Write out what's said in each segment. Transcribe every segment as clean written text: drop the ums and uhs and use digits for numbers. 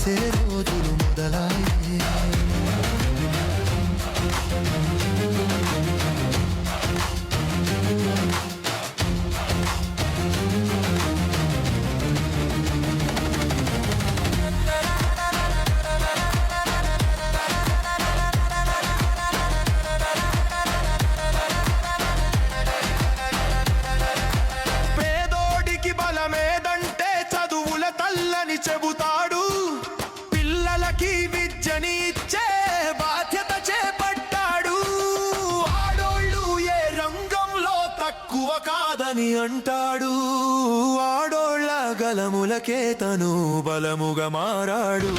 చేసే రోజులు మొదలాయే. చెబుతాడు పిల్లలకి విద్యని ఇచ్చే బాధ్యత చేపట్టాడు. ఆడోళ్ళు ఏ రంగంలో తక్కువ కాదని అంటాడు. ఆడోళ్ళ గలములకే తను బలముగా మారాడు.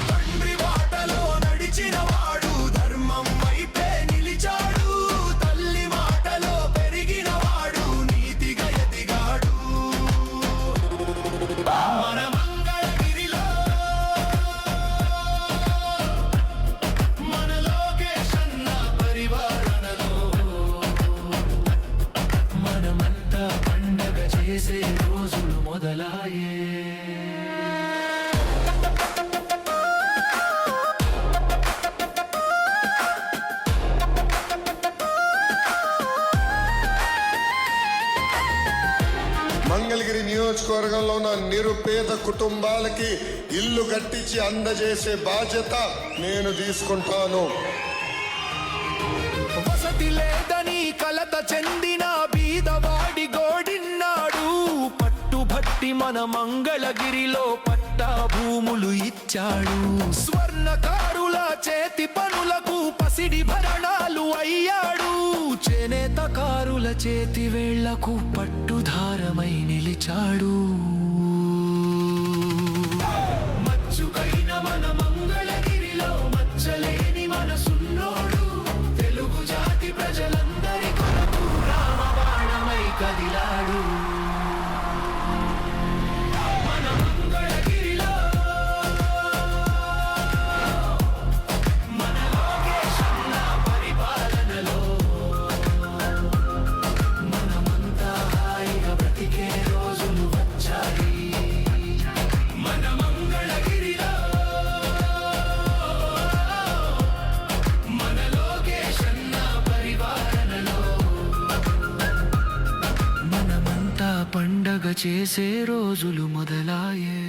తండ్రి బాటలో నడిచిన వాడు ధర్మం వైపే నిలిచాడు. తల్లి మాటలో పెరిగిన వాడు నీతిగా ఎదిగాడు. చేసే రోజులు మొదలాయే. మంగళగిరి నియోజకవర్గంలో ఉన్న నిరుపేద కుటుంబాలకి ఇల్లు కట్టించి అందజేసే బాధ్యత నేను తీసుకుంటాను. వసతి లేదని కలత చెందిన బీదవాడి గోడిన్నాడు. పట్టుబట్టి మన మంగళగిరిలో పట్టా భూములు ఇచ్చాడు. స్వర్ణకారుల చేతి పనులకు పసిడి భరణాలు అయ్యాడు. చేనేతకారుల చేతి వేళ్లకు పట్టుధారమై నిలిచాడు. మచ్చుకైన మన మంగళగిరిలో మచ్చలేని మనసున్నోడు. తెలుగు జాతి ప్రజలందరి కొరకు రామబాణమై కదిలాడు. మన మంగళగిరిలో మన లోకేశన్న పరిపాలనలో మనమంతా హాయిగా బ్రతికే రోజులు వచ్చాయి. మన మంగళగిరిలో మన లోకేశన్న పరిపాలనలో మనమంతా పండగ చేసే రోజులు మొదలాయే.